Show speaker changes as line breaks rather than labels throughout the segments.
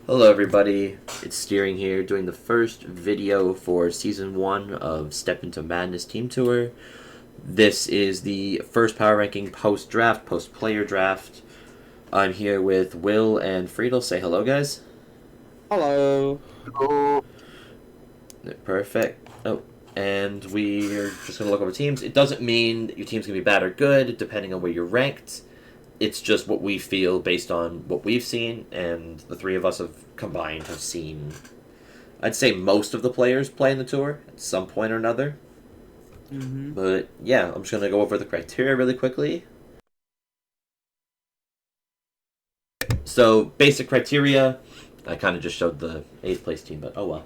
Hello everybody, it's Steering here doing the first video for Season 1 of Step Into Madness Team Tour. This is the first power ranking post-draft, post-player draft. I'm here with Will and Freetle. Say hello, guys.
Hello.
Oh,
Perfect. Oh, and we're just going to look over teams. It doesn't mean that your team's going to be bad or good, depending on where you're ranked. It's just what we feel based on what we've seen, and the three of us have combined have seen, I'd say, most of the players play in the tour at some point or another.
Mm-hmm.
But yeah, I'm just going to go over the criteria really quickly. So, basic criteria. I kind of just showed the 8th place team, but oh well.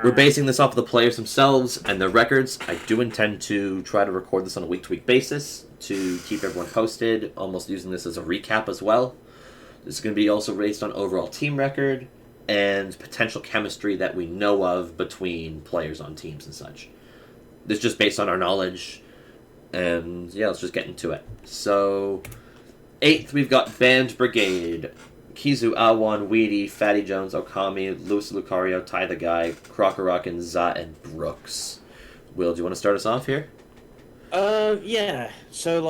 We're basing this off of the players themselves and their records. I do intend to try to record this on a week-to-week basis to keep everyone posted, almost using this as a recap as well. This is going to be also based on overall team record and potential chemistry that we know of between players on teams and such. This is just based on our knowledge, and yeah, let's just get into it. So, 8th, we've got Band Brigade. Kizu, Awan, Weedy, Fatty Jones, Okami, Louis Lucario, Ty the Guy, Crocorock, Zat, and Brooks. Will, do you want to start us off here?
Yeah. So,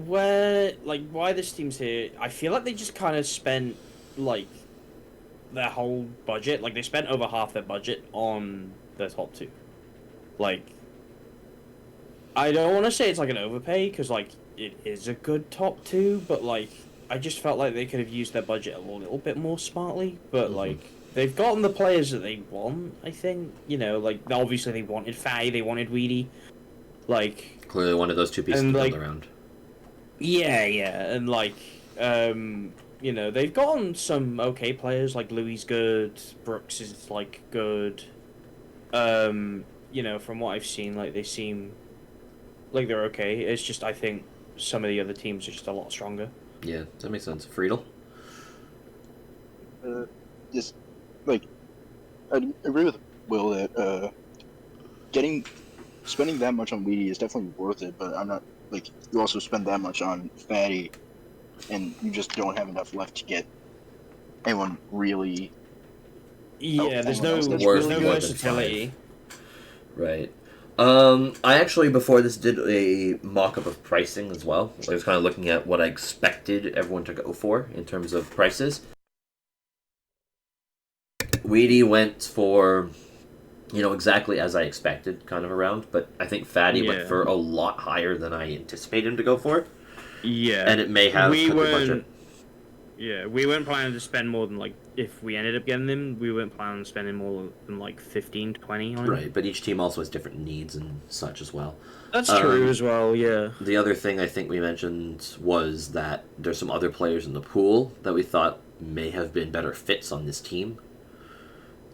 why this team's here? I feel like they just kind of spent, their whole budget. Like, they spent over half their budget on their top two. Like, I don't want to say it's, an overpay, because, it is a good top two, but, I just felt like they could have used their budget a little bit more smartly, but, they've gotten the players that they want, I think. Obviously they wanted Fatty, they wanted Weedy.
Clearly one of those two pieces to build around.
Yeah, and they've gotten some okay players, like Louis good, Brooks is good. From what I've seen, they seem like they're okay. It's just I think some of the other teams are just a lot stronger.
Yeah, that makes sense. Freetle?
just like I agree with Will that spending that much on Weedy is definitely worth it, but I'm not you also spend that much on Fatty, and you just don't have enough left to get anyone really.
Yeah, there's no
versatility. Right. I actually, before this, did a mock-up of pricing as well. I was kind of looking at what I expected everyone to go for in terms of prices. Weedy went for, exactly as I expected, kind of around, but I think Fatty went for a lot higher than I anticipated him to go for.
Yeah.
And it may have cut the budget.
Yeah, we weren't planning to spend more than, if we ended up getting them, we weren't planning on spending more than, 15, 20 on it.
Right, but each team also has different needs and such as well.
That's true as well, yeah.
The other thing I think we mentioned was that there's some other players in the pool that we thought may have been better fits on this team.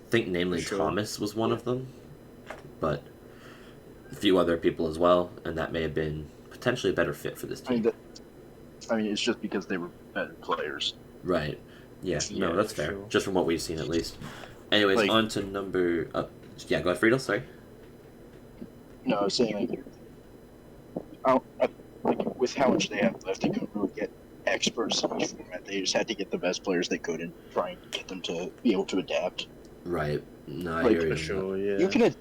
I think namely Thomas was one of them, but a few other people as well, and that may have been potentially a better fit for this team.
I mean, it's just because they were better players.
Right. Yeah, no, that's fair. Sure. Just from what we've seen, at least. Anyways, on to number... yeah, go ahead, Freetle, sorry.
No, I was saying, with how much they have left, they couldn't really get experts in each format. They just had to get the best players they could and try and get them to be able to adapt.
Right. No, I hear you.
For sure, yeah.
You can...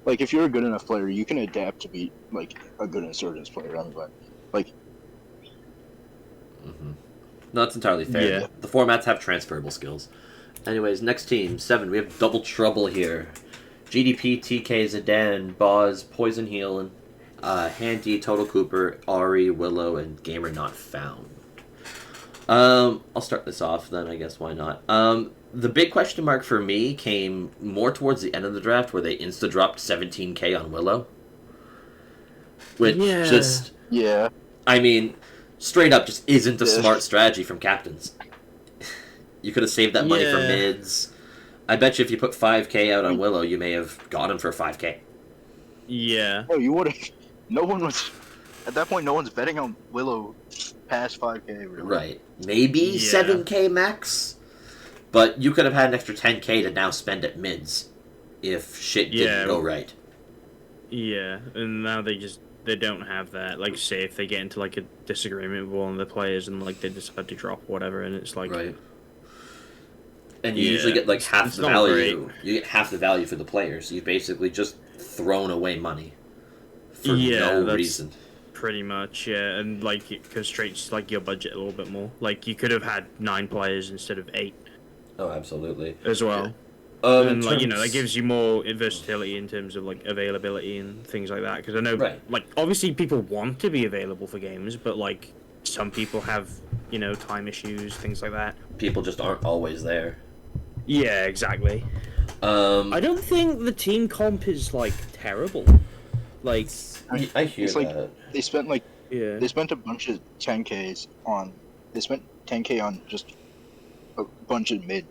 if you're a good enough player, you can adapt to be, a good insurgents player. I mean,
Mm-hmm. No, that's entirely fair. Yeah. The formats have transferable skills. Anyways, next team, 7. We have Double Trouble here. GDP, TK, Zidane, Boz, Poison Heal, Handy, Total Cooper, Ari, Willow, and Gamer Not Found. I'll start this off then, I guess, why not? The big question mark for me came more towards the end of the draft where they insta-dropped 17k on Willow. Which just...
Yeah.
I mean... straight up just isn't a smart strategy from captains. You could have saved that money for mids. I bet you if you put 5k out on Willow, you may have got him for 5k.
Yeah.
No, you would have. No one was... At that point, no one's betting on Willow past 5k. Really.
Right. Maybe 7k max? But you could have had an extra 10k to now spend at mids if shit didn't go right.
Yeah, and now they don't have that. Say if they get into a disagreement with one of the players and they decide to drop whatever, and it's
right. And you usually get like half
it's
the
not
value.
great.
You get half the value for the players. You've basically just thrown away money for
Yeah,
no
that's-
reason.
Pretty much, yeah, and like it constrains like your budget a little bit more. Like you could have had 9 players instead of 8
Oh, absolutely.
as well.
In
And like that
terms-
gives you more versatility in terms of like availability and things like that. Because I know,
Right.
like obviously people want to be available for games, but like some people have time issues, things like that.
people just aren't always there.
Yeah, exactly. I don't think the team comp is like terrible. Like,
I hear
It's like
that.
they spent
yeah,
they spent a bunch of 10Ks on. They spent 10K on just a bunch of mid.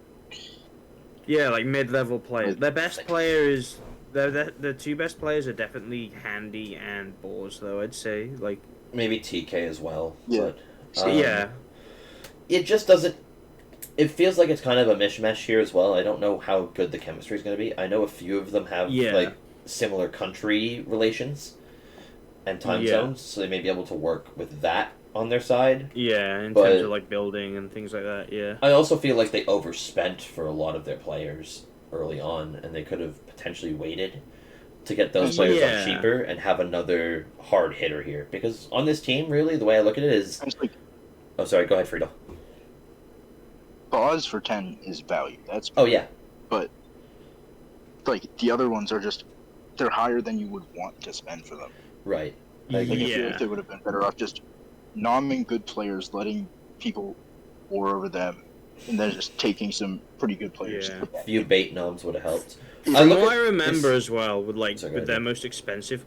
yeah, like mid-level players.
Like-
Their best player is the 2 best players are definitely Handy and Boars, though I'd say like
Maybe TK as well.
Yeah.
But,
yeah.
It just doesn't. It feels like it's kind of a mishmash here as well. I don't know how good the chemistry is going to be. I know a few of them have
Yeah.
like similar country relations and time
Yeah.
zones, so they may be able to work with that on their side.
Yeah, in
But-
terms of like building and things like that. Yeah.
I also feel like they overspent for a lot of their players early on, and they could have potentially waited to get those players
Yeah.
on cheaper and have another hard hitter here. Because on this team, really, the way I look at it is...
It's like
Oh, sorry, go ahead, Freetle.
Boz for 10 is value. That's
Oh, yeah.
but like the other ones are just they're higher than you would want to spend for them.
Right.
Like I feel
Yeah.
like they would have been better off just nomming good players, letting people war over them, and then just taking some pretty good players.
Yeah.
to put that
A few
in.
bait noms would have helped.
If
I
From
look
what
at
I remember
this-
as well, with like
Sorry, go
with
ahead.
their most expensive,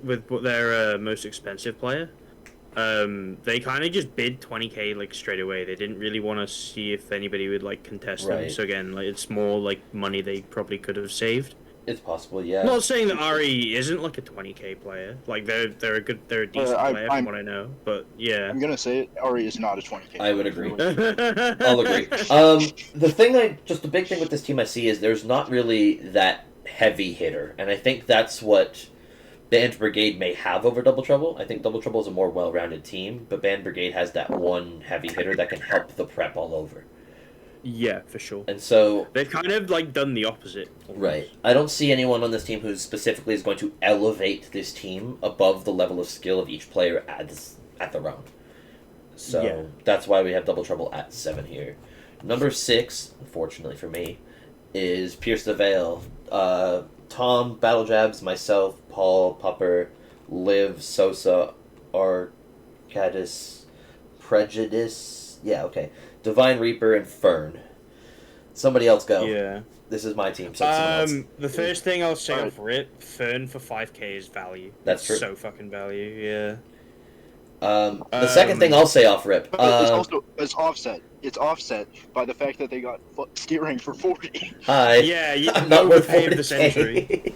with their most expensive player, they kind of just bid 20K like straight away. They didn't really want to see if anybody would like contest them.
Right.
So again, like it's more like money they probably could have saved.
It's possible, yeah.
I'm not saying that Ari isn't like a 20K player. Like they're a decent player from what I know. But yeah.
I'm gonna say it. Ari is not a 20K.
I would agree.
I'll
I'll agree. The big thing with this team I see is there's not really that heavy hitter, and I think that's what Band Brigade may have over Double Trouble. I think Double Trouble is a more well-rounded team, but Band Brigade has that one heavy hitter that can help the prep all over.
Yeah, for sure.
And so,
They've kind of like done the opposite. almost.
right, I don't see anyone on this team who specifically is going to elevate this team above the level of skill of each player at the round. So
Yeah.
that's why we have Double Trouble at 7 here. Number 6, unfortunately for me, is Pierce the Veil. Tom, Battle Jabs, myself, Paul, Pupper, Liv, Sosa, Arcadis, Prejudice. Yeah, okay. Divine Reaper and Fern. Somebody else go.
Yeah.
This is my team. So someone else.
The first thing I'll say
Alright.
off rip, Fern for 5K is value.
That's true.
So fucking value, yeah.
The second thing I'll say off rip.
But it's offset. It's offset by the fact that they got steering for 40.
Hi.
Yeah, you
I'm not worth
overpay
40K.
of the century.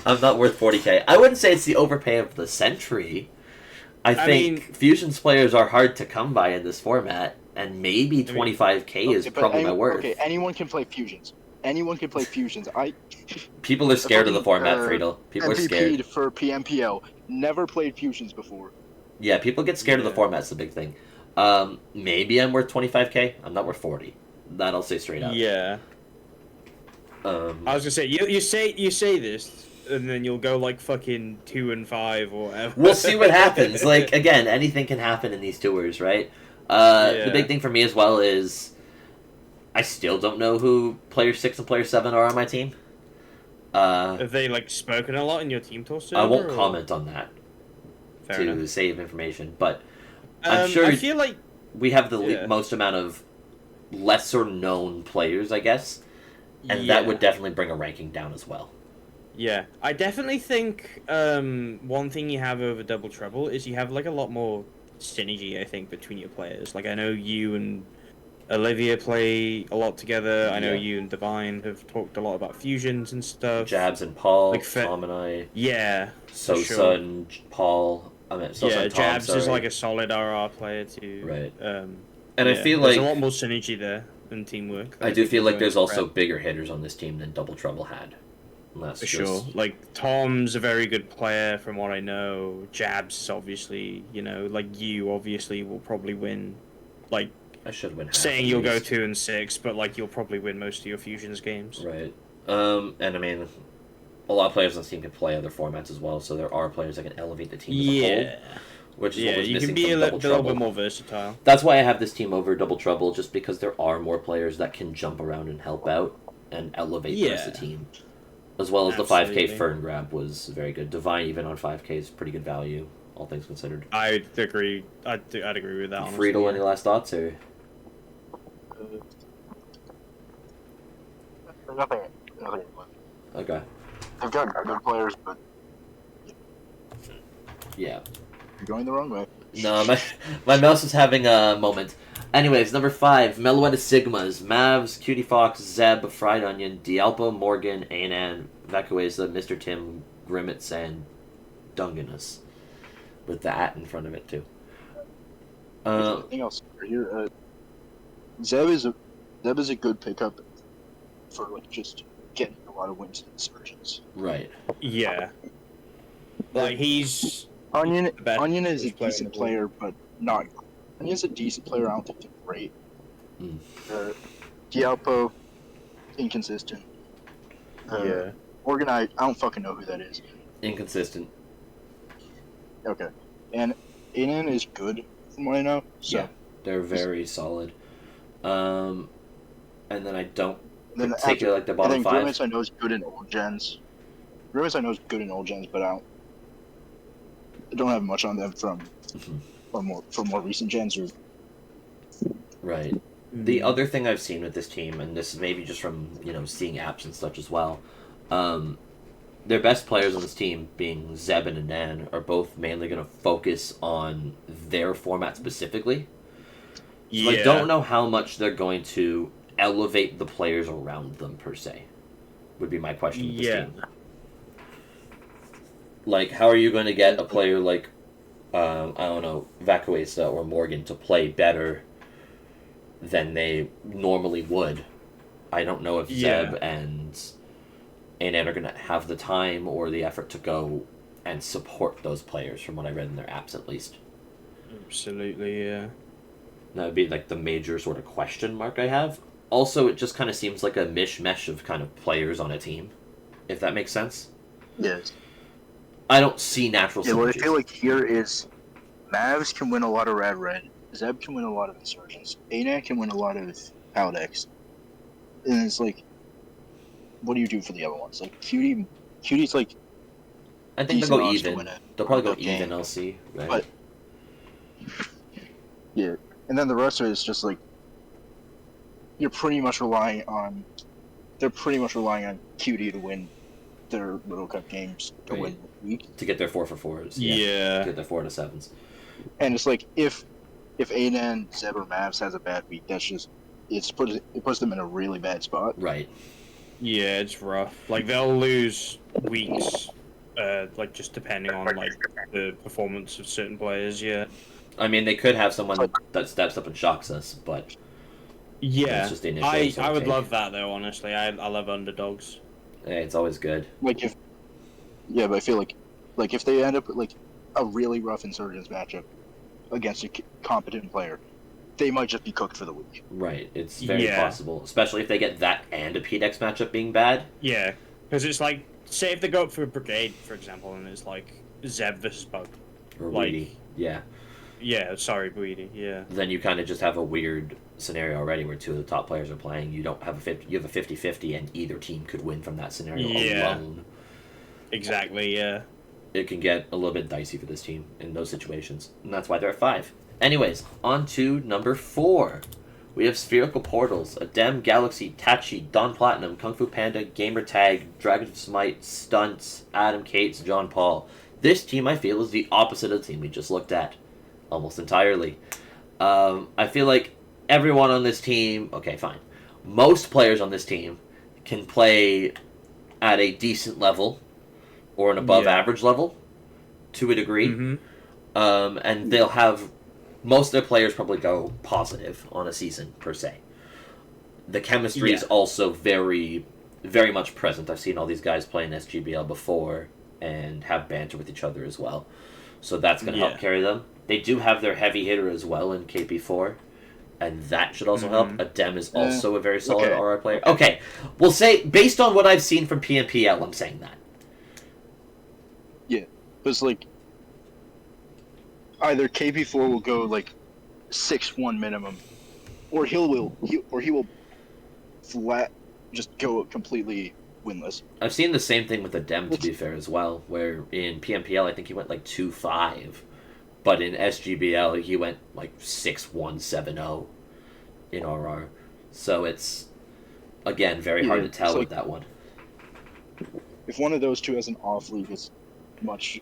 I'm not worth 40K. I wouldn't say it's the overpay of the century. I think
mean-
Fusions players are hard to come by in this format, and maybe 25K is
Okay, but
probably my worth.
Okay, anyone can play fusions. Anyone can play fusions.
People are scared of the
fucking,
format, Freetle. People are scared.
MVP'd for PMPO. Never played fusions before.
Yeah, people get scared of the
Yeah.
format. It's the big thing. Maybe I'm worth 25K. I'm not worth 40. That I'll say straight up.
Yeah. I was gonna say you say this, and then you'll go like fucking 2 and 5 or whatever.
We'll see what happens. Like, again, anything can happen in these tours, right? The
Yeah.
big thing for me as well is I still don't know who player 6 and player 7 are on my team.
Have they like spoken a lot in your team tour server?
I won't
or-
comment on that
Fair
to
enough.
save information, but I'm sure
I feel like
we have the
Yeah.
most amount of lesser known players, I guess, and
yeah.
that would definitely bring a ranking down as well.
Yeah, I definitely think one thing you have over Double Trouble is you have like a lot more synergy. I think between your players. Like I know you and Olivia play a lot together. I know
Yeah.
you and Divine have talked a lot about fusions and stuff.
Jabs and Paul,
Like
Tom and I,
Yeah.
Sosa
sure.
and Paul. I mean, Sosa
Yeah,
and Tom,
Jabs is
sorry.
like a solid RR player too.
Right.
And
And I feel
there's
like
a lot more synergy there than teamwork.
I do
think
feel
is
like
going
there's
to
also
prep.
bigger hitters on this team than Double Trouble had. And that's
For
just,
sure. Like, Tom's a very good player from what I know. Jabs, obviously, like you, obviously, will probably win. Like,
I should win half.
saying
at
you'll go
least.
2-6, but like you'll probably win most of your fusions games.
Right. And I mean, a lot of players on this team can play other formats as well, so there are players that can elevate the team as a whole, which is what was
you
missing
can be
from
a
Double
little
Trouble.
bit more versatile.
That's why I have this team over Double Trouble, just because there are more players that can jump around and help out and elevate the rest of the team. As well as
Absolutely.
the 5k Fern grab was very good. Divine even on 5k is pretty good value, all things considered.
I'd agree. I'd agree with that. Honestly,
Freetle, any last thoughts? Or
Nothing.
okay.
They've got good players, but
Yeah.
you're going the wrong way.
No, my mouse is having a moment. Anyways, number 5, Meloetta Sigmas, Mavs, Cutie Fox, Zeb, Fried Onion, Dialpo, Morgan, Anan, Vacueza, Mr. Tim, Grimmets, and Dungeness. With the at in front of it, too.
Anything else here? Zeb is a good pickup for like just getting a lot of wins and insurgents.
Right.
Yeah. Like he's
Onion
the best
Onion is a
player in
decent
the world.
player, but not. Onion's a decent player. I don't think they're great.
Mm.
Dialpo, inconsistent. Morgan, I don't fucking know who that is.
Inconsistent.
Okay, and Anan is good from what I know. So
Yeah. They're very solid. And then I don't
then
particularly like the
and
bottom
then
5.
Grimace I know is good in old gens. Grimace I know is good in old gens, but I don't have much on them from more recent gens or.
Right. The other thing I've seen with this team, and this is maybe just from, seeing apps and such as well, their best players on this team, being Zeb and Anan, are both mainly going to focus on their format specifically. So I don't know how much they're going to elevate the players around them, per se, would be my question with this team. Like, how are you going to get a player like, I don't know, Vacueza or Morgan to play better than they normally would? I don't know if Zeb and Anan are going to have the time or the effort to go and support those players, from what I read in their apps at least.
Absolutely, yeah.
That would be like the major sort of question mark I have. Also, it just kind of seems like a mishmash of kind of players on a team, if that makes sense.
Yes.
I don't see natural synergies.
Yeah, what I feel like here is Mavs can win a lot of Rad Red, Zeb can win a lot of Insurgents, Anan can win a lot of Paldex. And it's like, what do you do for the other ones? Like, Cutie's like,
I think they'll go
odds to
even.
win it.
They'll probably go
Okay.
even, LC, right?
But- yeah. And then the rest of it is just like, they're pretty much relying on Cutie to win their Little Cup games, to
Right.
win the week.
To get their 4-for-4s.
Yeah.
To get their 4-7s.
And it's like, if Anan, Zeb, or Mavs has a bad week, that's just, it puts them in a really bad spot.
Right.
Yeah, it's rough. Like they'll lose weeks, like just depending on like the performance of certain players. Yeah.
I mean, they could have someone that steps up and shocks us, but
Yeah.
it's just the initial
I
sort of
would
take.
love that though. Honestly, I love underdogs.
Hey, it's always good.
But I feel like if they end up with like a really rough Insurgents matchup against a competent player, they might just be cooked for the week.
Right. It's very
Yeah.
possible, especially if they get that and a PDX matchup being bad.
Yeah, because it's like, say if they go up for a Brigade, for example, and it's like Zeb versus Bug.
Or
Like-
Weedy. Yeah.
Yeah, sorry, Breedy. Yeah.
Then you kind of just have a weird scenario already where two of the top players are playing. You don't have you have a 50-50, and either team could win from that scenario
Yeah.
alone.
Exactly. Yeah.
It can get a little bit dicey for this team in those situations, and that's why they're at 5. Anyways, on to number 4. We have Spherical Portals, Adem, Galaxy, Tachi, Don Platinum, Kung Fu Panda, Gamer Tag, Dragon of Smite, Stunts, Adam Cates, John Paul. This team, I feel, is the opposite of the team we just looked at, almost entirely. I feel like everyone on this team, okay, fine. Most players on this team can play at a decent level or an above average level to a degree.
Mm-hmm.
And they'll have most of their players probably go positive on a season per se. The chemistry is also very, very much present. I've seen all these guys play in SGBL before and have banter with each other as well. So that's going to help carry them. They do have their heavy hitter as well in KP4, and that should also help. Adem is
Yeah.
also a very solid
Okay.
RR player. Okay, we'll say, based on what I've seen from PMPL, I'm saying that.
Yeah, but it's like either KP4 will go like 6-1 minimum, or he will flat just go completely winless.
I've seen the same thing with Adem, to be fair, as well, where in PMPL I think he went like 2-5, but in SGBL he went like 6-1, 7-0 in RR. So it's, again, very hard to tell
it's
with
like-
that one.
If one of those two has an off league, it's much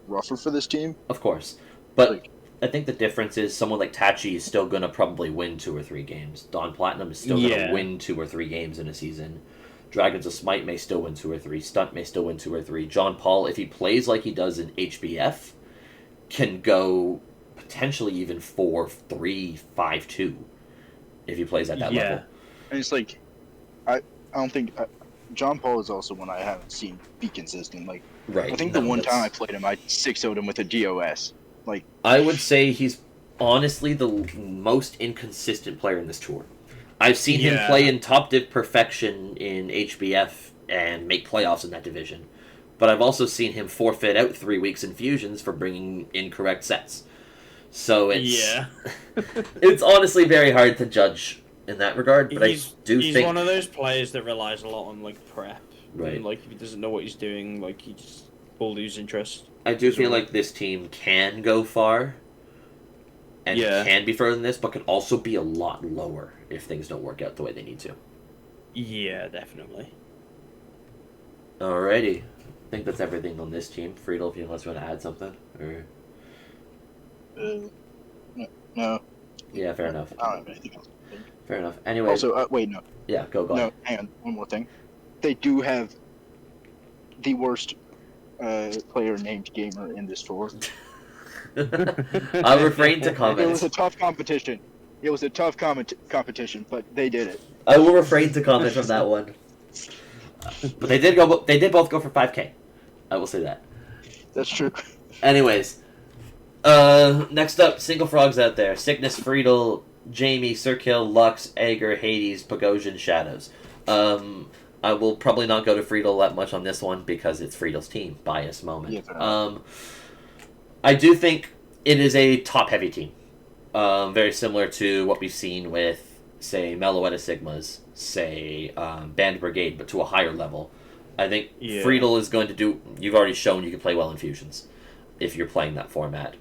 rougher for this team.
Of course. But
Like-
I think the difference is someone like Tachi is still going to probably win 2 or 3 games. Don Platinum is still going to
Yeah.
win 2 or 3 games in a season. Dragons of Smite may still win 2 or 3. Stunt may still win 2 or 3. John Paul, if he plays like he does in HBF, can go potentially even 4-3, 5-2 if he plays at that
Yeah.
level.
And it's like, I don't think John Paul is also one I haven't seen be consistent. Like,
Right.
I think
no,
the one
that's-
time I played him, I 6-0'd him with a DOS. Like,
I would say he's honestly the most inconsistent player in this tour. I've seen him
Yeah.
play in top div perfection in HBF and make playoffs in that division. But I've also seen him forfeit out 3 weeks in fusions for bringing incorrect sets. So it's
Yeah.
it's honestly very hard to judge in that regard. But
he's
I do
he's
think
one of those players that relies a lot on like prep.
Right.
And, like if he doesn't know what he's doing, like he just will lose interest.
I do feel like this team can go far and
Yeah.
can be further than this, but could also be a lot lower if things don't work out the way they need to.
Yeah, definitely.
Alrighty. I think that's everything on this team. Freetle, if you want to add something? Or
no,
yeah, fair enough.
I don't have anything else.
Fair enough. Anyway,
Also, wait, no,
yeah, go
no,
ahead.
hang on, one more thing. They do have the worst player named Gamer in this tour.
I'll refrain to
It was
comment.
a tough competition. It was a tough competition, but they did it.
I will refrain to comment on that one. But they did go. They did both go for 5K. I will say that.
That's true.
Anyways, next up, single frogs out there: Sickness, Freetle, Jamie, Sirkill, Lux, Ager, Hades, Pagosian, Shadows. I will probably not go to Freetle that much on this one because it's Freetle's team. Bias moment.
Yeah, fair enough.
I do think it is a top-heavy team. Very similar to what we've seen with, say, Meloetta Sigmas, say, Band Brigade, but to a higher level. I think
Yeah.
Freetle is going to do... You've already shown you can play well in Fusions if you're playing that format.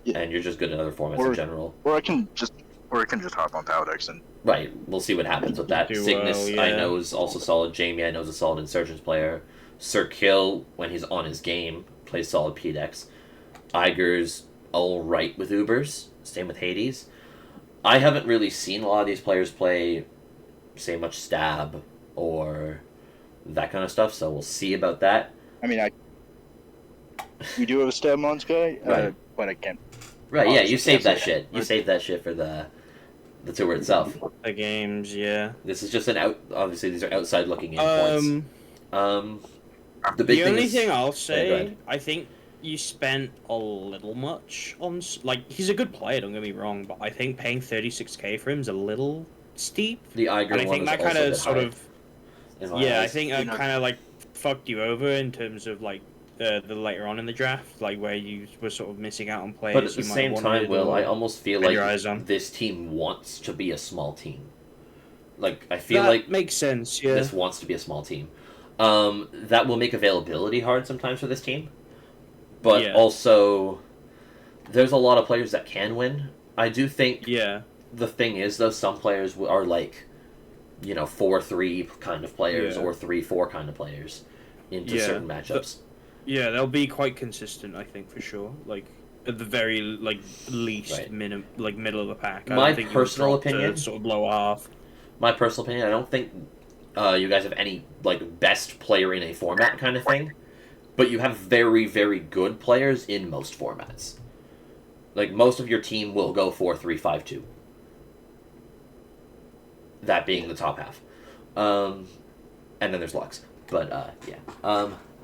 Yeah.
And you're just good at other formats in general.
Or I can just hop on Powdex and
Right, we'll see what happens with that.
Do
Cygnus,
well,
I
yeah.
know, is also solid. Jamie, I know, is a solid Insurgents player. Sir Kill, when he's on his game, plays solid PDEX. Iger's alright with Ubers. Same with Hades. I haven't really seen a lot of these players play, say, much Stab or that kind of stuff, so we'll see about that.
I mean, we do have a stab mons guy,
Right.
but I can't.
Right, yeah, you
Honestly,
saved that
that's
shit. You saved that shit for the tour itself.
The games, yeah.
This is just an out... Obviously, these are outside looking in points. The big
The
thing
only
is...
thing I'll
go
say,
ahead.
I think you spent a little much on like he's a good player. Don't get me wrong, but I think paying 36k for him is a little steep.
The Iger
And I
one
think
was
that
also
kind
a
of
bit
sort
high
of
in my
yeah, I
eyes.
think
You
that
know-
kind of like fucked you over in terms of like the later on in the draft, like where you were sort of missing out on players.
But at the
you might
same
have
time,
wanted
Will,
or
I almost feel
had
like
your eyes on.
this team wants to be a small team. Like, I feel
that
like
makes sense. Yeah.
this wants to be a small team. That will make availability hard sometimes for this team. But
Yeah.
also, there's a lot of players that can win. I do think
Yeah.
the thing is, though, some players are like, 4-3 kind of players
Yeah.
or 3-4 kind of players into
Yeah.
certain matchups.
Yeah, they'll be quite consistent, I think, for sure. Like at the very least
Right.
middle of the pack. I
My
don't think you'll
personal
drop to
opinion-
sort of below half.
My personal opinion, I don't think you guys have any best player in a format kind of thing, but you have very, very good players in most formats. Like, most of your team will go 4-3-5-2. That being the top half. And then there's Lux. But, yeah.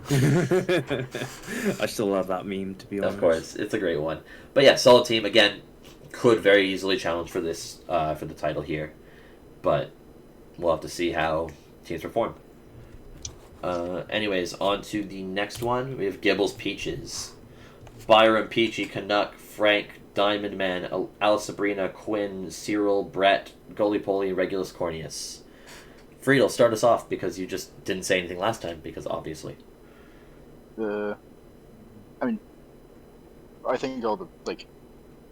I still love that meme, to be honest.
Of course, it's a great one. But yeah, solid team. Again, could very easily challenge for this for the title here, but we'll have to see how teams perform. Anyways, on to the next one. We have Gibbles Peaches, Byron Peachy Canuck, Frank Diamond Man, Alice Sabrina, Quinn, Cyril, Brett, Goalie Polly, Regulus Cornelius. Freetle, start us off because you just didn't say anything last time because obviously.
I mean, I think all the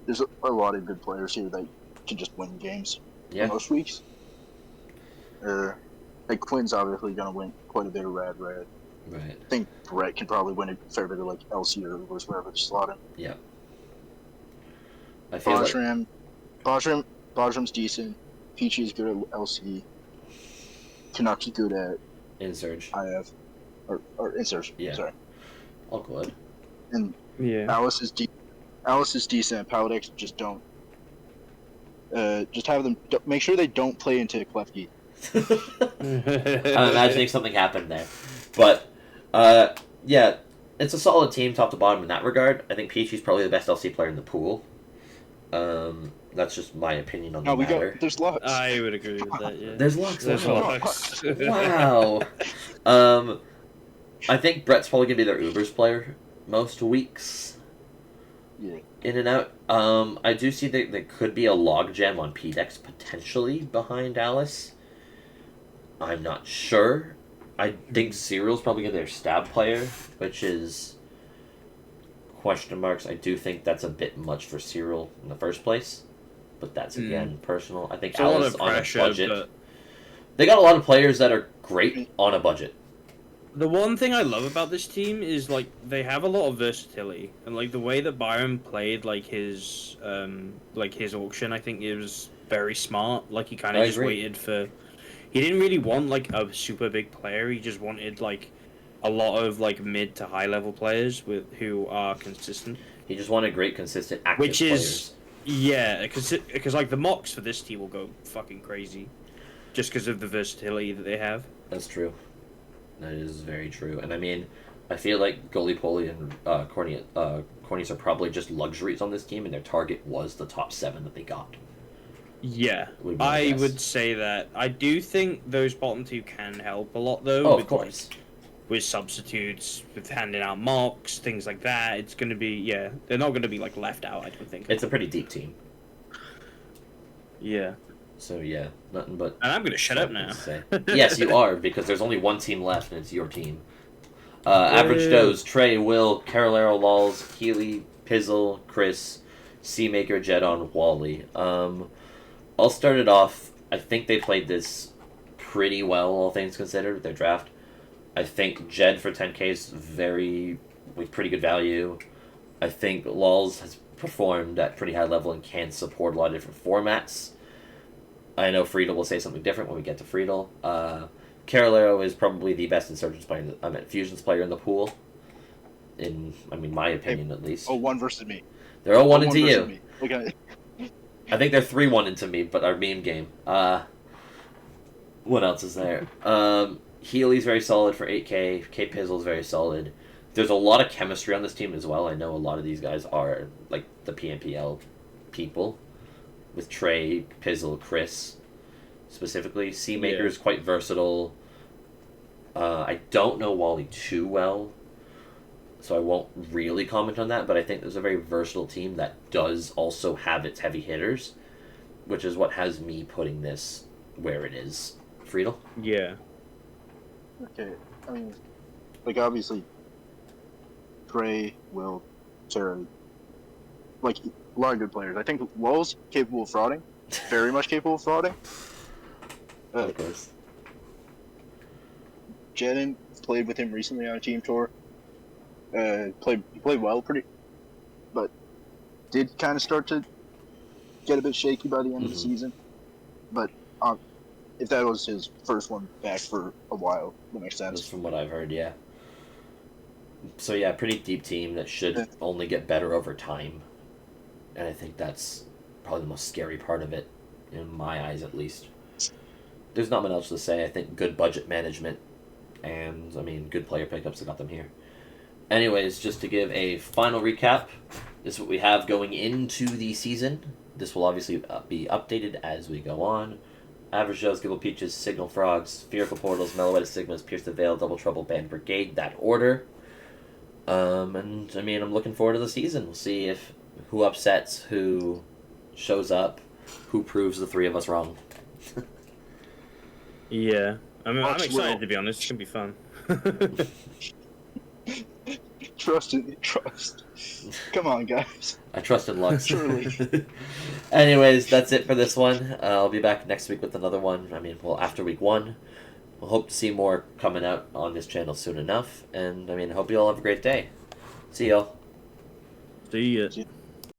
there's a lot of good players here that can just win games most weeks. Quinn's obviously gonna win quite a bit of Rad Red.
Right.
I think Brett can probably win a fair bit of LC or wherever they slot him.
Yeah. I feel
Bajram's decent. Peachy's good at LC. Canuck's good at
Insurge.
IF or Insurge.
Yeah.
Sorry.
All good.
And
Yeah.
Alice is decent. Paladix just don't. Just have them make sure they don't play into Klefki.
I'm imagining something happened there, but yeah, it's a solid team top to bottom in that regard. I think Peachy's probably the best LC player in the pool. That's just my opinion on the matter.
There's Lux.
I would agree with that. Yeah.
There's Lux.
There's
Wow.
Lux.
Wow. I think Brett's probably gonna be their Ubers player most weeks.
Yeah.
In and out. I do see that there could be a logjam on PDEX potentially behind Alice. I'm not sure. I think Cyril's probably gonna be their stab player, which is question marks. I do think that's a bit much for Cyril in the first place, but that's again personal. I think
It's
Alice
a lot of pressure,
on a budget.
but
They got a lot of players that are great on a budget.
the one thing I love about this team is they have a lot of versatility, and the way that Byron played his auction, I think it was very smart. He kind
I
of just
agree.
waited for. He didn't really want a super big player. He just wanted a lot of mid to high level players who are consistent.
He just wanted great, consistent, active
Which is
players.
yeah, because the mocks for this team will go fucking crazy, just because of the versatility that they have.
That's true. That is very true. And I mean, I feel like Goalie Polly and Cornies are probably just luxuries on this team, and their target was the top 7 that they got.
Yeah,
Would be my
I
guess.
would say that. I do think those bottom 2 can help a lot, though.
Oh,
with,
of course.
with substitutes, with handing out mocks, things like that. It's going to be, they're not going to be, left out, I don't think.
It's a pretty deep team.
Yeah.
So, yeah, nothing but...
And I'm going to shut up now.
Say. Yes, you are, because there's only one team left, and it's your team. Average Does, Trey, Will, Carolero, Lols, Healy, Pizzle, Chris, Seamaker, Jedon, Wally. I'll start it off. I think they played this pretty well, all things considered, with their draft. I think Jed for 10k is with pretty good value. I think Lols has performed at pretty high level and can support a lot of different formats. I know Freetle will say something different when we get to Freetle. Carolero is probably the best Insurgents player, Fusions player in the pool. In my opinion, at least.
Oh, 1 versus me.
They're all 1 into
versus
you.
me. Look at it.
I think they're 3-1 into me, but our meme game. What else is there? Healy's very solid for 8k. K Pizzle's very solid. There's a lot of chemistry on this team as well. I know a lot of these guys are the PNPL people. With Trey, Pizzle, Chris, specifically. Seamaker is quite versatile. I don't know Wally too well, so I won't really comment on that, but I think there's a very versatile team that does also have its heavy hitters, which is what has me putting this where it is. Freetle?
Yeah.
Okay, I mean, obviously, Trey, Will, Sarah, a lot of good players. I think Lowell's capable of frauding, very much capable of frauding.
Of course.
Jedon played with him recently on a team tour. Played well, but did kind of start to get a bit shaky by the end of the season. But if that was his first one back for a while, that makes sense.
That's from what I've heard, yeah. So yeah, pretty deep team that should only get better over time. And I think that's probably the most scary part of it, in my eyes at least. There's not much else to say. I think good budget management and, good player pickups that got them here. Anyways, just to give a final recap, this is what we have going into the season. This will obviously be updated as we go on. Average Joe's, Gibble Peaches, Signal Frogs, Spherical Portals, Meloetta Sigmas, Pierce the Veil, Double Trouble, Band Brigade, that order. And I mean, I'm looking forward to the season. We'll see if who upsets, who shows up, who proves the three of us wrong.
Yeah. I'm
Watch
excited,
Will.
to be honest. It's going to be fun.
Trust. Come on, guys.
I trust in Lux.
Surely.
Anyways, that's it for this one. I'll be back next week with another one. I mean, well, after week 1. We'll hope to see more coming out on this channel soon enough. And, I mean, I hope you all have a great day. See y'all.
See ya.
See-